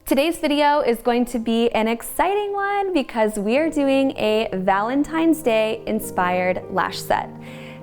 Today's video is going to be an exciting one because we are doing a Valentine's Day inspired lash set.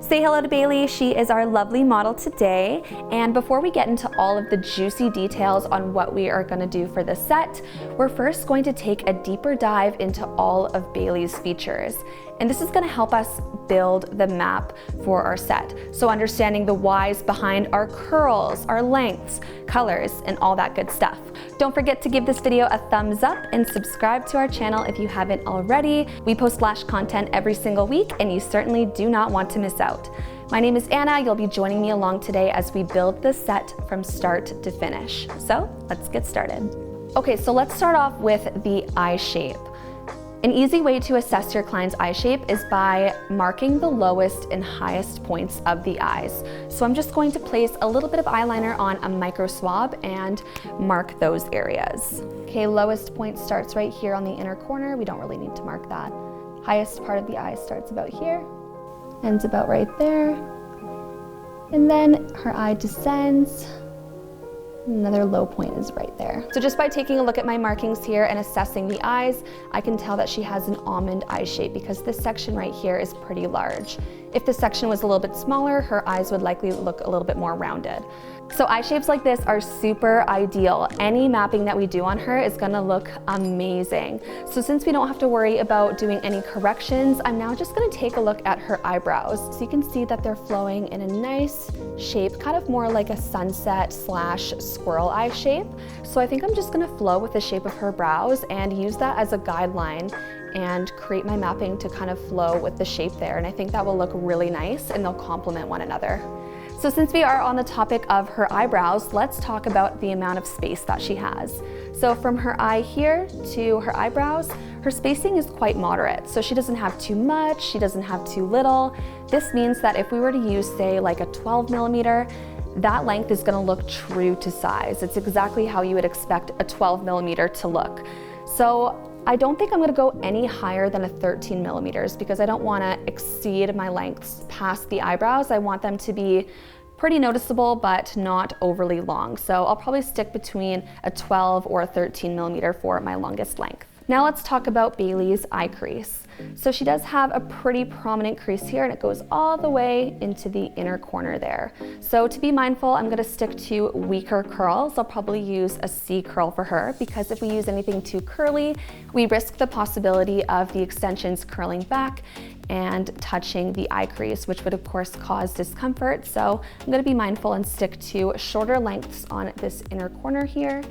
Say hello to Bailey, she is our lovely model today. And before we get into all of the juicy details on what we are gonna do for this set, we're first going to take a deeper dive into all of Bailey's features. And this is gonna help us build the map for our set. So understanding the whys behind our curls, our lengths, colors, and all that good stuff. Don't forget to give this video a thumbs up and subscribe to our channel if you haven't already. We post lash content every single week and you certainly do not want to miss out. My name is Anna, you'll be joining me along today as we build this set from start to finish. So let's get started. Okay, so let's start off with the eye shape. An easy way to assess your client's eye shape is by marking the lowest and highest points of the eyes. So I'm just going to place a little bit of eyeliner on a micro swab and mark those areas. Okay, lowest point starts right here on the inner corner. We don't really need to mark that. Highest part of the eye starts about here, ends about right there. And then her eye descends. Another low point is right there. So just by taking a look at my markings here and assessing the eyes, I can tell that she has an almond eye shape because this section right here is pretty large. If this section was a little bit smaller, her eyes would likely look a little bit more rounded. So eye shapes like this are super ideal. Any mapping that we do on her is gonna look amazing. So since we don't have to worry about doing any corrections, I'm now just gonna take a look at her eyebrows. So you can see that they're flowing in a nice shape, kind of more like a sunset slash squirrel eye shape. So I think I'm just gonna flow with the shape of her brows and use that as a guideline and create my mapping to kind of flow with the shape there. And I think that will look really nice and they'll complement one another. So since we are on the topic of her eyebrows, let's talk about the amount of space that she has. So from her eye here to her eyebrows, her spacing is quite moderate. So she doesn't have too much, she doesn't have too little. This means that if we were to use, say, like a 12 millimeter, that length is gonna look true to size. It's exactly how you would expect a 12 millimeter to look. So I don't think I'm gonna go any higher than a 13 millimeters because I don't wanna exceed my lengths past the eyebrows. I want them to be pretty noticeable, but not overly long. So I'll probably stick between a 12 or a 13 millimeter for my longest length. Now let's talk about Bailey's eye crease. So she does have a pretty prominent crease here and it goes all the way into the inner corner there. So to be mindful, I'm gonna stick to weaker curls. I'll probably use a C curl for her because if we use anything too curly, we risk the possibility of the extensions curling back and touching the eye crease, which would of course cause discomfort. So I'm gonna be mindful and stick to shorter lengths on this inner corner here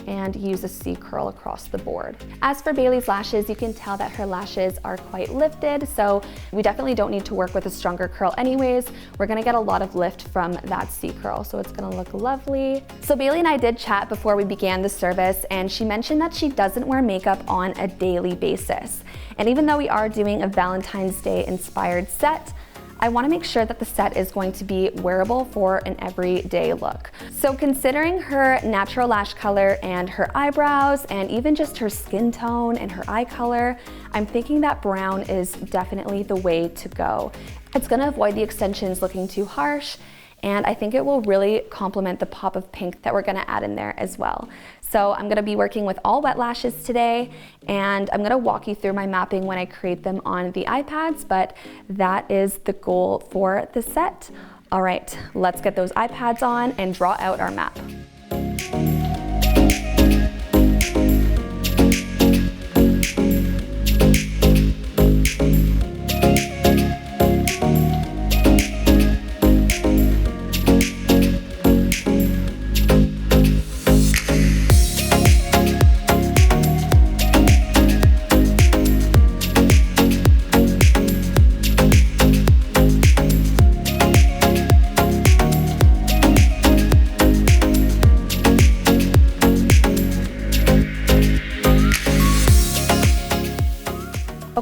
and use a C curl across the board. As for Bailey's lashes, you can tell that her lashes are quite lifted, so we definitely don't need to work with a stronger curl anyways. We're gonna get a lot of lift from that C curl, so it's gonna look lovely. So Bailey and I did chat before we began the service, and she mentioned that she doesn't wear makeup on a daily basis. And even though we are doing a Valentine's Day inspired set, I want to make sure that the set is going to be wearable for an everyday look. So considering her natural lash color and her eyebrows and even just her skin tone and her eye color, I'm thinking that brown is definitely the way to go. It's going to avoid the extensions looking too harsh, and I think it will really complement the pop of pink that we're gonna add in there as well. So I'm gonna be working with all wet lashes today, and I'm gonna walk you through my mapping when I create them on the iPads, but that is the goal for the set. All right, let's get those iPads on and draw out our map.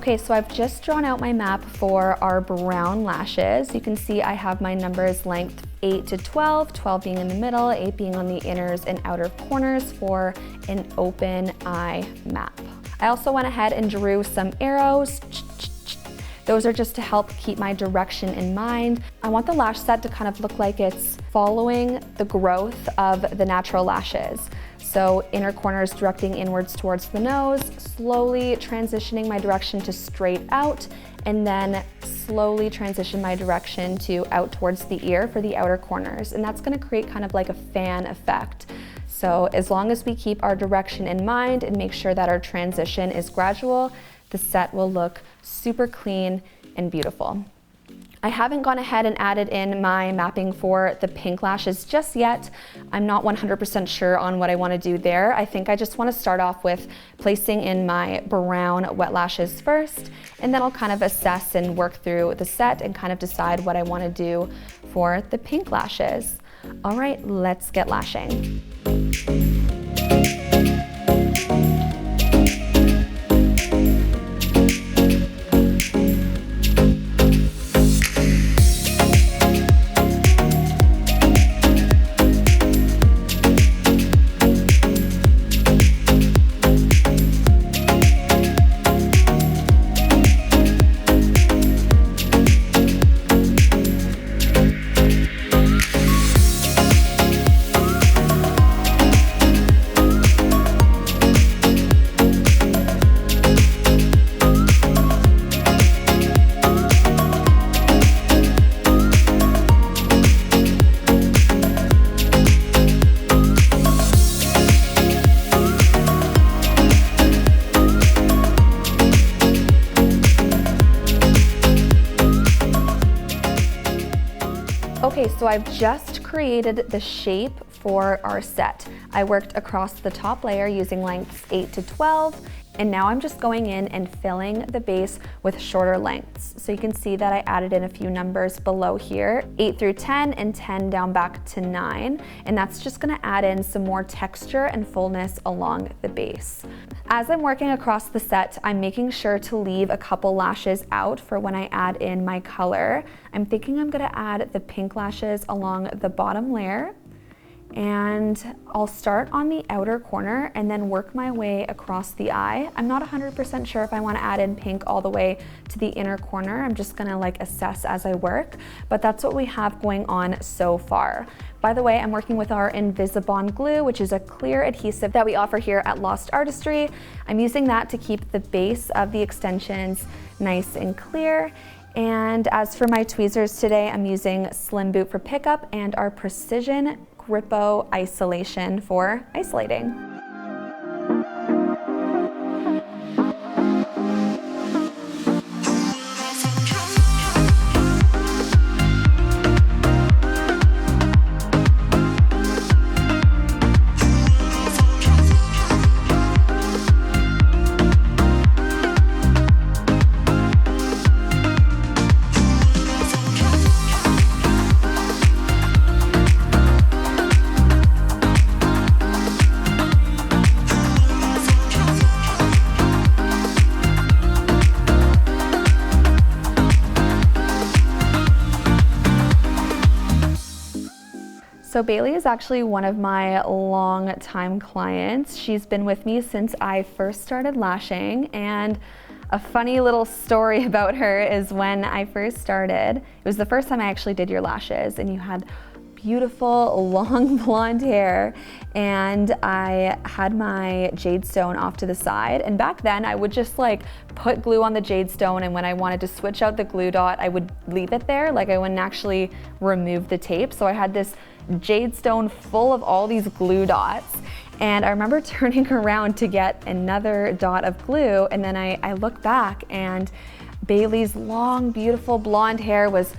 Okay, so I've just drawn out my map for our brown lashes. You can see I have my numbers length 8 to 12, 12 being in the middle, 8 being on the inners and outer corners for an open eye map. I also went ahead and drew some arrows. Those are just to help keep my direction in mind. I want the lash set to kind of look like it's following the growth of the natural lashes. So So inner corners directing inwards towards the nose, slowly transitioning my direction to straight out, and then slowly transition my direction to out towards the ear for the outer corners. And that's gonna create kind of like a fan effect. So as long as we keep our direction in mind and make sure that our transition is gradual, the set will look super clean and beautiful. I haven't gone ahead and added in my mapping for the pink lashes just yet. I'm not 100% sure on what I want to do there. I think I just want to start off with placing in my brown wet lashes first, and then I'll kind of assess and work through the set and kind of decide what I want to do for the pink lashes. All right, let's get lashing. Okay, so I've just created the shape for our set. I worked across the top layer using lengths 8 to 12, and now I'm just going in and filling the base with shorter lengths. So you can see that I added in a few numbers below here, 8 through 10 and 10 down back to 9, and that's just gonna add in some more texture and fullness along the base. As I'm working across the set, I'm making sure to leave a couple lashes out for when I add in my color. I'm thinking I'm gonna add the pink lashes along the bottom layer, and I'll start on the outer corner and then work my way across the eye. I'm not 100% sure if I want to add in pink all the way to the inner corner. I'm just gonna like assess as I work, but that's what we have going on so far. By the way, I'm working with our Invisabond glue, which is a clear adhesive that we offer here at Lost Artistry. I'm using that to keep the base of the extensions nice and clear. And as for my tweezers today, I'm using Slimboot for pickup and our Precision Grippo Isolation for isolating. So Bailey is actually one of my long-time clients. She's been with me since I first started lashing, and a funny little story about her is when I first started, it was the first time I actually did your lashes, and you had beautiful long blonde hair, and I had my jade stone off to the side, and back then I would just like put glue on the jade stone, and when I wanted to switch out the glue dot I would leave it there, like I wouldn't actually remove the tape. So I had this jade stone full of all these glue dots, and I remember turning around to get another dot of glue, and then I looked back and Bailey's long beautiful blonde hair was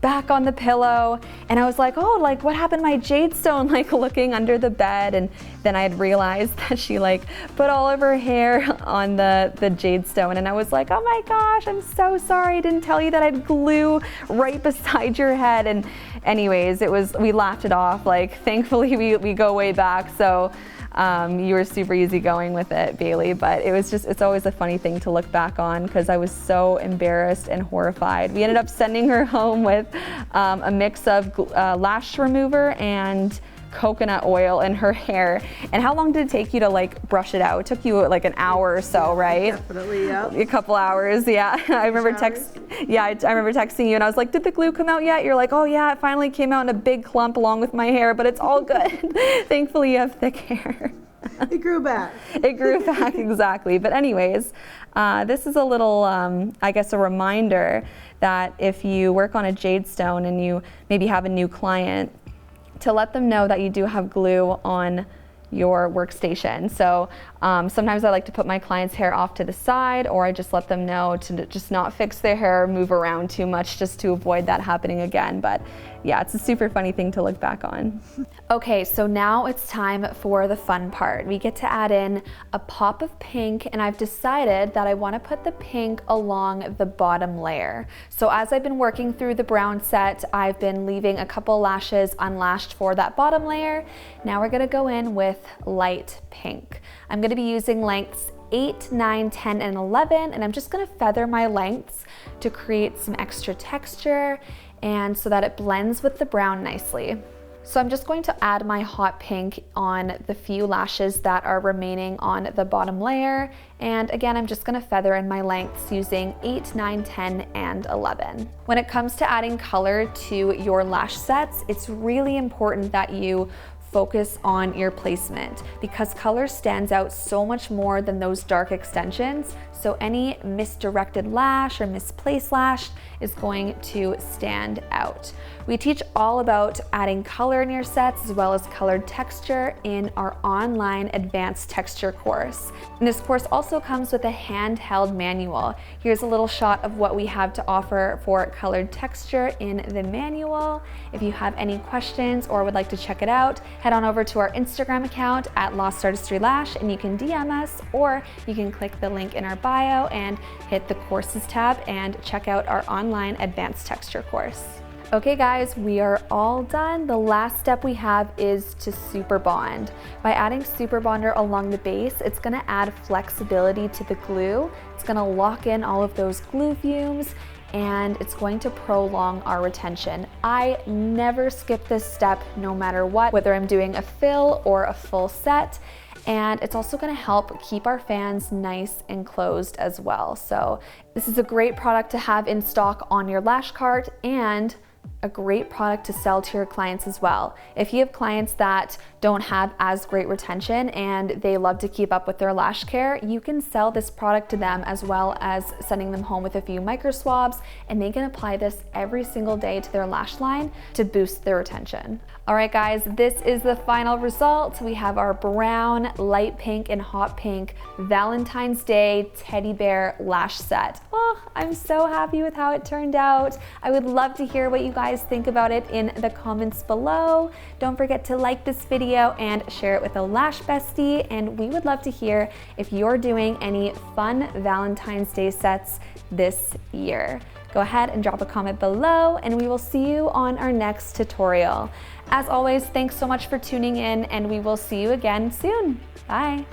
back on the pillow, and I was like, oh, like what happened to my jade stone, like looking under the bed, and then I had realized that she like put all of her hair on the jade stone, and I was like, oh my gosh, I'm so sorry, I didn't tell you that I'd glue right beside your head. And anyways, we laughed it off, like thankfully we go way back, so you were super easygoing with it, Bailey, but it's always a funny thing to look back on because I was so embarrassed and horrified. We ended up sending her home with a mix of lash remover and coconut oil in her hair. And how long did it take you to like brush it out? It took you like an hour or so, right? Definitely, yeah. A couple hours, yeah. I remember texting you and I was like, did the glue come out yet? You're like, oh yeah, it finally came out in a big clump along with my hair, but it's all good. Thankfully you have thick hair. It grew back. It grew back, exactly. But anyways, this is a little, I guess, a reminder that if you work on a jade stone and you maybe have a new client, to let them know that you do have glue on your workstation. So sometimes I like to put my clients' hair off to the side, or I just let them know to just not fix their hair, move around too much, just to avoid that happening again. But yeah, it's a super funny thing to look back on. Okay, so now it's time for the fun part. We get to add in a pop of pink, and I've decided that I want to put the pink along the bottom layer. So as I've been working through the brown set, I've been leaving a couple lashes unlashed for that bottom layer. Now we're gonna go in with light pink. I'm gonna be using lengths 8, 9, 10, and 11, and I'm just gonna feather my lengths to create some extra texture and so that it blends with the brown nicely. So I'm just going to add my hot pink on the few lashes that are remaining on the bottom layer. And again, I'm just gonna feather in my lengths using 8, 9, 10, and 11. When it comes to adding color to your lash sets, it's really important that you focus on your placement because color stands out so much more than those dark extensions. So any misdirected lash or misplaced lash is going to stand out. We teach all about adding color in your sets as well as colored texture in our online advanced texture course. And this course also comes with a handheld manual. Here's a little shot of what we have to offer for colored texture in the manual. If you have any questions or would like to check it out, head on over to our Instagram account at Lost Artistry Lash and you can DM us, or you can click the link in our bio and hit the courses tab and check out our online advanced texture course. Okay guys, we are all done. The last step we have is to super bond. By adding super bonder along the base, it's gonna add flexibility to the glue. It's gonna lock in all of those glue fumes, and it's going to prolong our retention. I never skip this step no matter what, whether I'm doing a fill or a full set. And it's also gonna help keep our fans nice and closed as well. So this is a great product to have in stock on your lash cart and a great product to sell to your clients as well. If you have clients that don't have as great retention and they love to keep up with their lash care, you can sell this product to them as well as sending them home with a few micro swabs, and they can apply this every single day to their lash line to boost their retention. All right guys, this is the final result. We have our brown, light pink, and hot pink Valentine's Day teddy bear lash set. Oh, I'm so happy with how it turned out. I would love to hear what you guys think about it in the comments below. Don't forget to like this video and share it with a lash bestie, and we would love to hear if you're doing any fun Valentine's Day sets this year. Go ahead and drop a comment below, and we will see you on our next tutorial. As always, thanks so much for tuning in, and we will see you again soon. Bye.